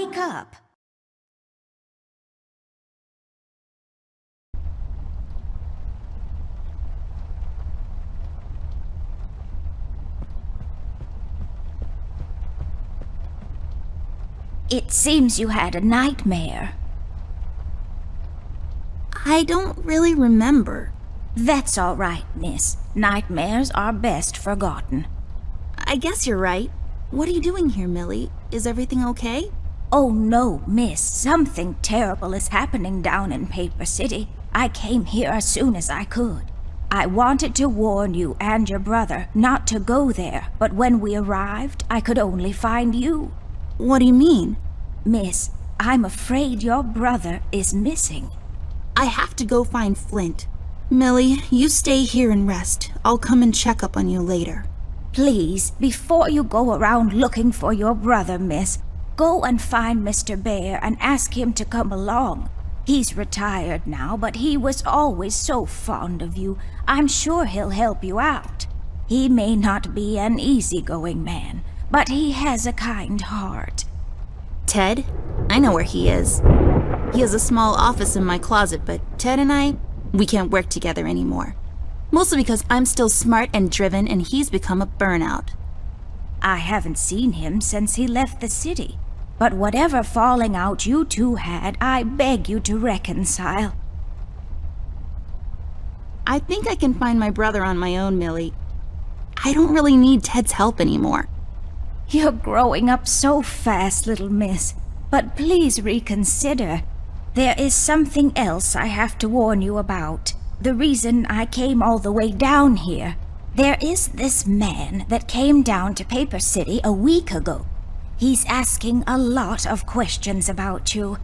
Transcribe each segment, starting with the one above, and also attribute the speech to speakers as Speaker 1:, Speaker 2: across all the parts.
Speaker 1: wake up. It seems you had a nightmare.
Speaker 2: I don't really remember.
Speaker 1: That's all right, miss. Nightmares are best forgotten.
Speaker 2: I guess you're right. What are you doing here, Millie? Is everything okay?
Speaker 1: Oh no, miss. Something terrible is happening down in Paper City. I came here as soon as I could. I wanted to warn you and your brother not to go there, but when we arrived, I could only find you.
Speaker 2: What do you mean?
Speaker 1: Miss, I'm afraid your brother is missing.
Speaker 2: I have to go find Flint. Millie, you stay here and rest. I'll come and check up on you later.
Speaker 1: Please, before you go around looking for your brother, miss, go and find Mr. Bear and ask him to come along. He's retired now, but he was always so fond of you. I'm sure he'll help you out. He may not be an easygoing man, but he has a kind heart.
Speaker 2: Ted? I know where he is. He has a small office in my closet, but Ted and we can't work together anymore. Mostly because I'm still smart and driven and he's become a burnout.
Speaker 1: I haven't seen him since he left the city, but whatever falling out you two had, I beg you to reconcile.
Speaker 2: I think I can find my brother on my own, Millie. I don't really need Ted's help anymore.
Speaker 1: You're growing up so fast, little miss, but please reconsider. There is something else I have to warn you about. The reason I came all the way down here. There is this man that came down to Paper City a week ago. He's asking a lot of questions about you.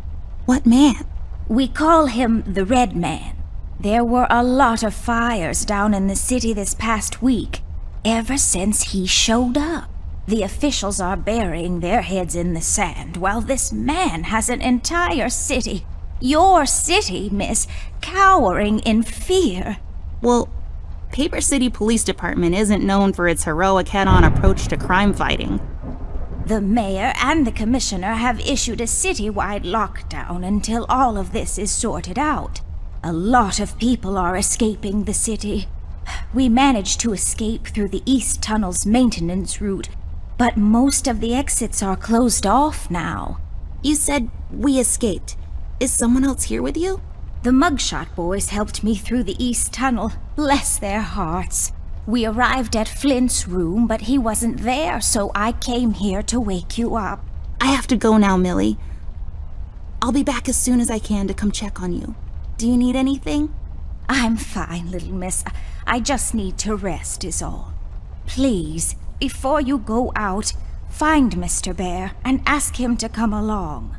Speaker 2: What man?
Speaker 1: We call him the Red Man. There were a lot of fires down in the city this past week, ever since he showed up. The officials are burying their heads in the sand, while this man has an entire city, your city, miss, cowering in fear.
Speaker 2: Well, Paper City Police Department isn't known for its heroic head-on approach to crime fighting.
Speaker 1: The mayor and the commissioner have issued a citywide lockdown until all of this is sorted out. A lot of people are escaping the city. We managed to escape through the East Tunnel's maintenance route, but most of the exits are closed off now.
Speaker 2: You said we escaped. Is someone else here with you?
Speaker 1: The Mugshot boys helped me through the East Tunnel. Bless their hearts. We arrived at Flint's room, but he wasn't there, so I came here to wake you up.
Speaker 2: I have to go now, Millie. I'll be back as soon as I can to come check on you. Do you need anything?
Speaker 1: I'm fine, little miss. I just need to rest is all. Please, before you go out, find Mr. Bear and ask him to come along.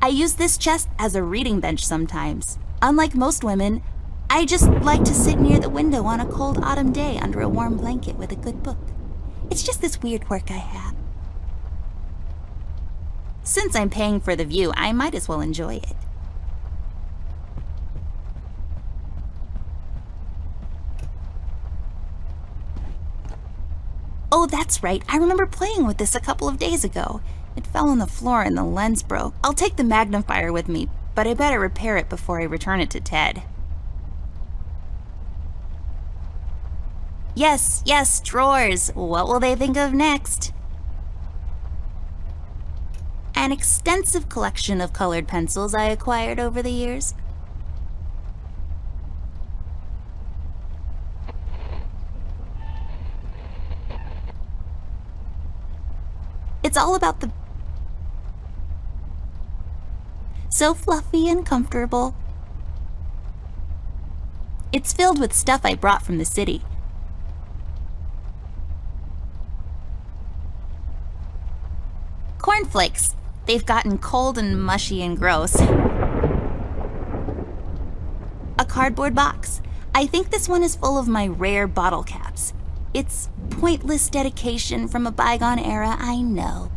Speaker 2: I use this chest as a reading bench sometimes. Unlike most women, I just like to sit near the window on a cold autumn day under a warm blanket with a good book. It's just this weird quirk I have. Since I'm paying for the view, I might as well enjoy it. Oh, that's right. I remember playing with this a couple of days ago. It fell on the floor and the lens broke. I'll take the magnifier with me, but I better repair it before I return it to Ted. Yes, drawers. What will they think of next? An extensive collection of colored pencils I acquired over the years. It's all about the... So fluffy and comfortable. It's filled with stuff I brought from the city. Cornflakes. They've gotten cold and mushy and gross. A cardboard box. I think this one is full of my rare bottle caps. It's pointless dedication from a bygone era, I know.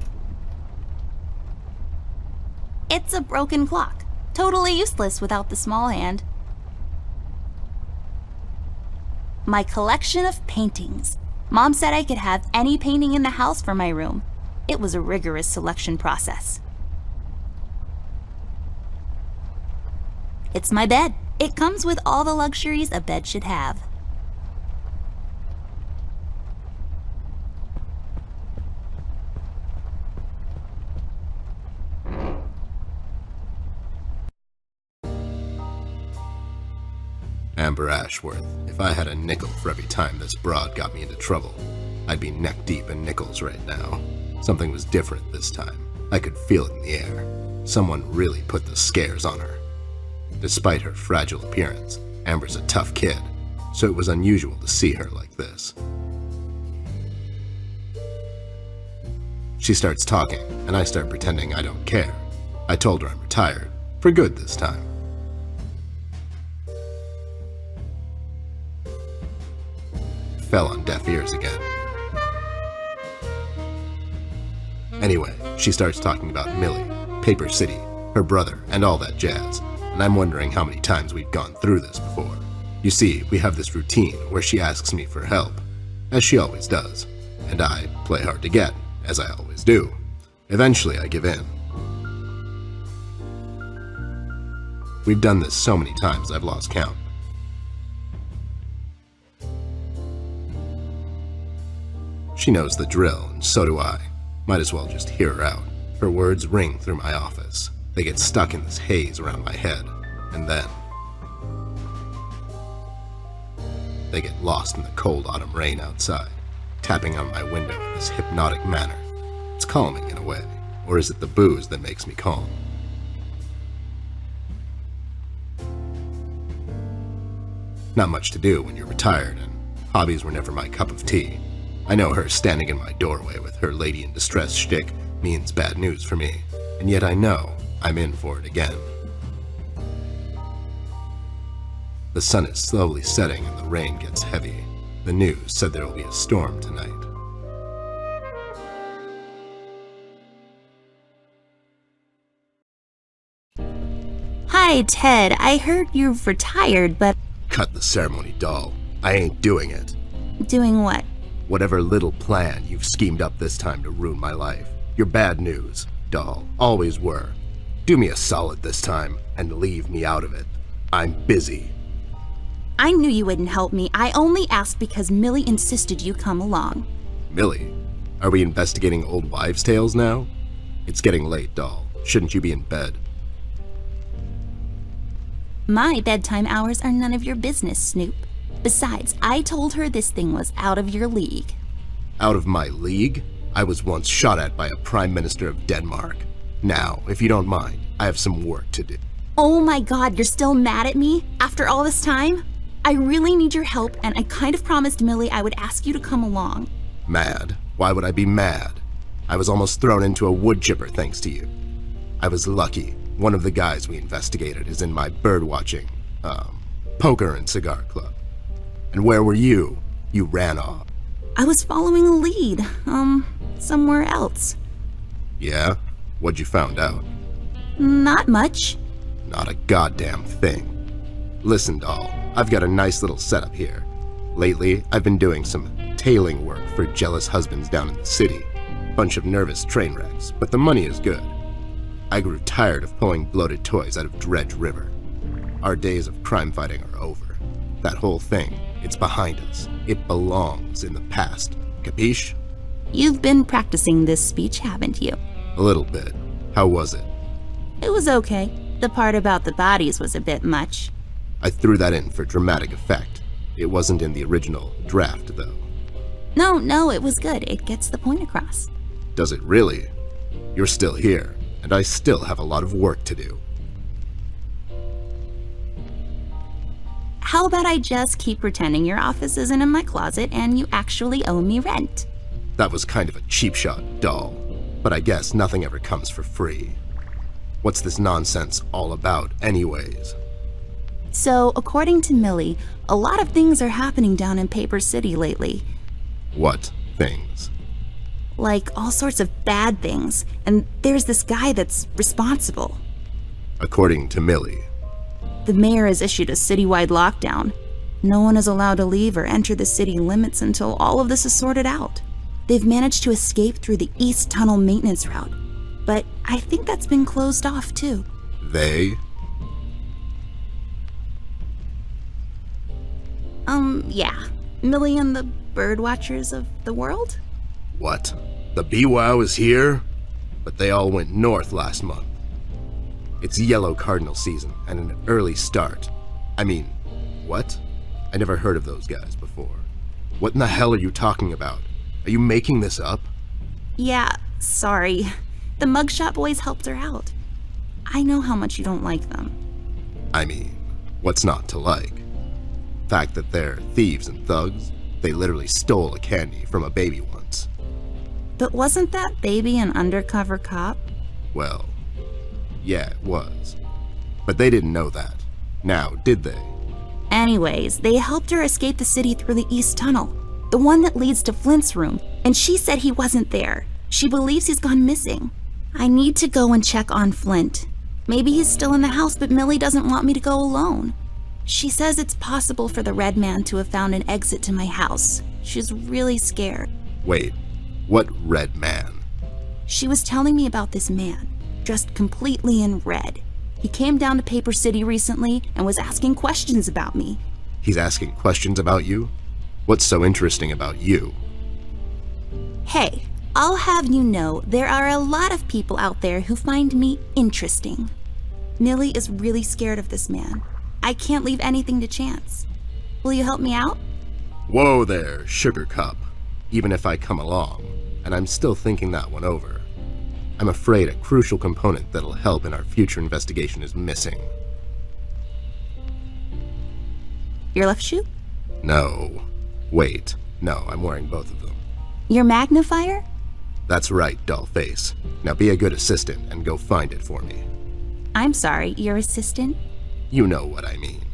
Speaker 2: It's a broken clock. Totally useless without the small hand. My collection of paintings. Mom said I could have any painting in the house for my room. It was a rigorous selection process. It's my bed. It comes with all the luxuries a bed should have.
Speaker 3: Amber Ashworth, if I had a nickel for every time this broad got me into trouble, I'd be neck deep in nickels right now. Something was different this time. I could feel it in the air. Someone really put the scares on her. Despite her fragile appearance, Amber's a tough kid, so it was unusual to see her like this. She starts talking, and I start pretending I don't care. I told her I'm retired, for good this time. Fell on deaf ears again. Anyway, she starts talking about Millie, Paper City, her brother, and all that jazz, and I'm wondering how many times we've gone through this before. You see, we have this routine where she asks me for help, as she always does, and I play hard to get, as I always do. Eventually, I give in. We've done this so many times I've lost count. She knows the drill, and so do I. Might as well just hear her out. Her words ring through my office. They get stuck in this haze around my head, and then they get lost in the cold autumn rain outside, tapping on my window in this hypnotic manner. It's calming in a way, or is it the booze that makes me calm? Not much to do when you're retired, and hobbies were never my cup of tea. I know her standing in my doorway with her lady in distress shtick means bad news for me, and yet I know I'm in for it again. The sun is slowly setting and the rain gets heavy. The news said there will be a storm tonight.
Speaker 2: Hi, Ted. I heard you've retired, but
Speaker 3: Cut the ceremony, doll. I ain't doing it.
Speaker 2: doing what?
Speaker 3: Whatever little plan you've schemed up this time to ruin my life. You're bad news, doll. Always were. Do me a solid this time and leave me out of it. I'm busy.
Speaker 2: I knew you wouldn't help me. I only asked because Millie insisted you come along.
Speaker 3: Millie, are we investigating old wives' tales now? It's getting late, doll. Shouldn't you be in bed?
Speaker 2: My bedtime hours are none of your business, Snoop. Besides, I told her this thing was out of your league.
Speaker 3: Out of my league? I was once shot at by a prime minister of Denmark. Now, if you don't mind, I have some work to do.
Speaker 2: Oh my god, you're still mad at me? After all this time? I really need your help, and I kind of promised Millie I would ask you to come along.
Speaker 3: Mad? Why would I be mad? I was almost thrown into a wood chipper thanks to you. I was lucky. One of the guys we investigated is in my bird-watching, poker and cigar club. And where were you? You ran off.
Speaker 2: I was following a lead, somewhere else.
Speaker 3: Yeah? What'd you found out?
Speaker 2: Not much.
Speaker 3: Not a goddamn thing. Listen, doll, I've got a nice little setup here. Lately, I've been doing some tailing work for jealous husbands down in the city. Bunch of nervous train wrecks, but the money is good. I grew tired of pulling bloated toys out of Dredge River. Our days of crime fighting are over. That whole thing, it's behind us. It belongs in the past. Capiche?
Speaker 2: You've been practicing this speech, haven't you?
Speaker 3: A little bit. How was it?
Speaker 2: It was okay. The part about the bodies was a bit much.
Speaker 3: I threw that in for dramatic effect. It wasn't in the original draft, though.
Speaker 2: No, it was good. It gets the point across.
Speaker 3: Does it really? You're still here, and I still have a lot of work to do.
Speaker 2: How about I just keep pretending your office isn't in my closet and you actually owe me rent?
Speaker 3: That was kind of a cheap shot, doll. But I guess nothing ever comes for free. What's this nonsense all about, anyways?
Speaker 2: So, according to Millie, a lot of things are happening down in Paper City lately.
Speaker 3: What things?
Speaker 2: Like all sorts of bad things. And there's this guy that's responsible.
Speaker 3: According to Millie.
Speaker 2: The mayor has issued a citywide lockdown. No one is allowed to leave or enter the city limits until all of this is sorted out. They've managed to escape through the East Tunnel maintenance route, but I think that's been closed off too.
Speaker 3: They?
Speaker 2: Yeah. Millie and the bird watchers of the world?
Speaker 3: What? The BWOW is here? But they all went north last month. It's yellow cardinal season and an early start. I mean, what? I never heard of those guys before. What in the hell are you talking about? Are you making this up?
Speaker 2: Yeah, sorry. The mugshot boys helped her out. I know how much you don't like them.
Speaker 3: I mean, what's not to like? Fact that they're thieves and thugs, they literally stole a candy from a baby once.
Speaker 2: But wasn't that baby an undercover cop?
Speaker 3: Well, yeah, it was. But they didn't know that. Now, did they?
Speaker 2: Anyways, they helped her escape the city through the East Tunnel, the one that leads to Flint's room, and she said he wasn't there. She believes he's gone missing. I need to go and check on Flint. Maybe he's still in the house, but Millie doesn't want me to go alone. She says it's possible for the Red Man to have found an exit to my house. She's really scared.
Speaker 3: Wait, what Red Man?
Speaker 2: She was telling me about this man, dressed completely in red. He came down to Paper City recently and was asking questions about me.
Speaker 3: He's asking questions about you? What's so interesting about you?
Speaker 2: Hey, I'll have you know there are a lot of people out there who find me interesting. Millie is really scared of this man. I can't leave anything to chance. Will you help me out?
Speaker 3: Whoa there, Sugar Cup. Even if I come along, and I'm still thinking that one over. I'm afraid a crucial component that'll help in our future investigation is missing.
Speaker 2: Your left shoe?
Speaker 3: No. Wait. No, I'm wearing both of them.
Speaker 2: Your magnifier?
Speaker 3: That's right, Dollface. Now be a good assistant and go find it for me.
Speaker 2: I'm sorry, your assistant?
Speaker 3: You know what I mean.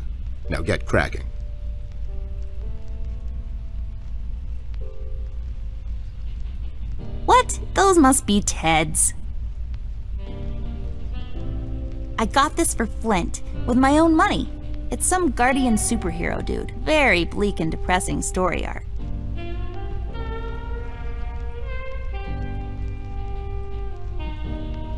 Speaker 3: Now get cracking.
Speaker 2: What? Those must be Ted's. I got this for Flint, with my own money. It's some guardian superhero dude. Very bleak and depressing story arc.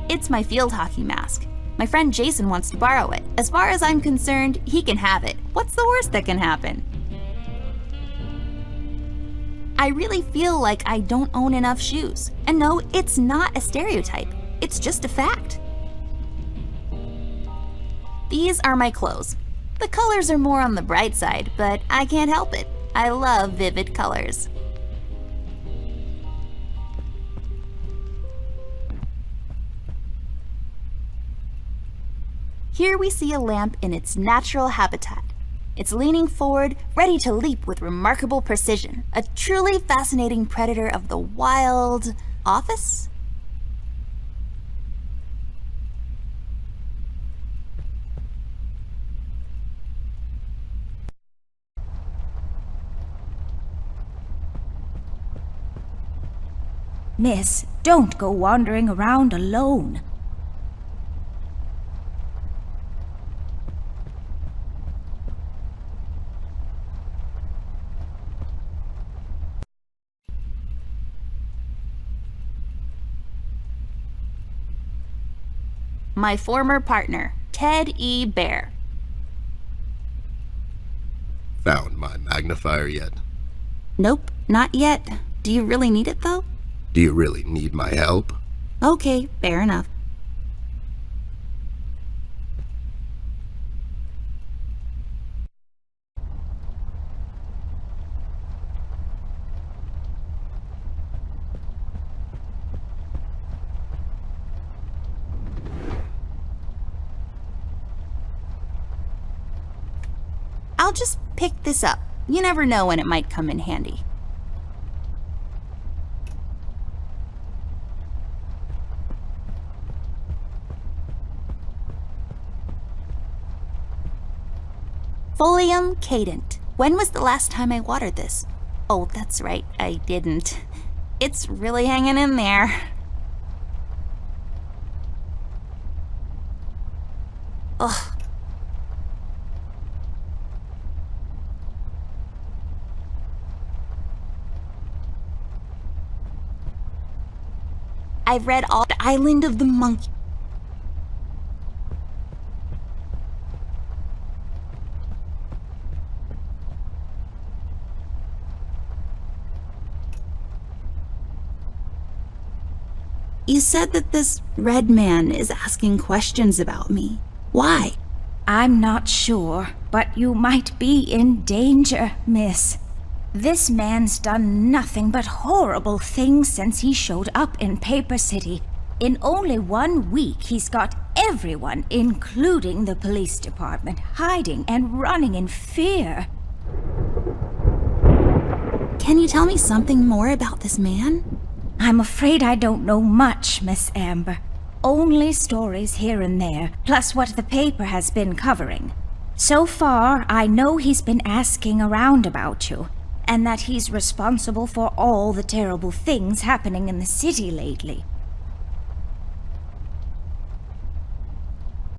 Speaker 2: It's my field hockey mask. My friend Jason wants to borrow it. As far as I'm concerned, he can have it. What's the worst that can happen? I really feel like I don't own enough shoes. And no, it's not a stereotype. It's just a fact. These are my clothes. The colors are more on the bright side, but I can't help it. I love vivid colors. Here we see a lamp in its natural habitat. It's leaning forward, ready to leap with remarkable precision. A truly fascinating predator of the wild office?
Speaker 1: Miss, don't go wandering around alone.
Speaker 2: My former partner, Ted E. Bear.
Speaker 3: Found my magnifier yet?
Speaker 2: Nope, not yet. Do you really need it though?
Speaker 3: Do you really need my help?
Speaker 2: Okay, fair enough. I'll just pick this up. You never know when it might come in handy. Folium Cadent. When was the last time I watered this? Oh, that's right, I didn't. It's really hanging in there. Ugh. I've read all Island of the Monkey. You said that this red man is asking questions about me. Why?
Speaker 1: I'm not sure, but you might be in danger, miss. This man's done nothing but horrible things since he showed up in Paper City. In only 1 week, he's got everyone, including the police department, hiding and running in fear.
Speaker 2: Can you tell me something more about this man?
Speaker 1: I'm afraid I don't know much, Miss Amber. Only stories here and there, plus what the paper has been covering. So far, I know he's been asking around about you, and that he's responsible for all the terrible things happening in the city lately.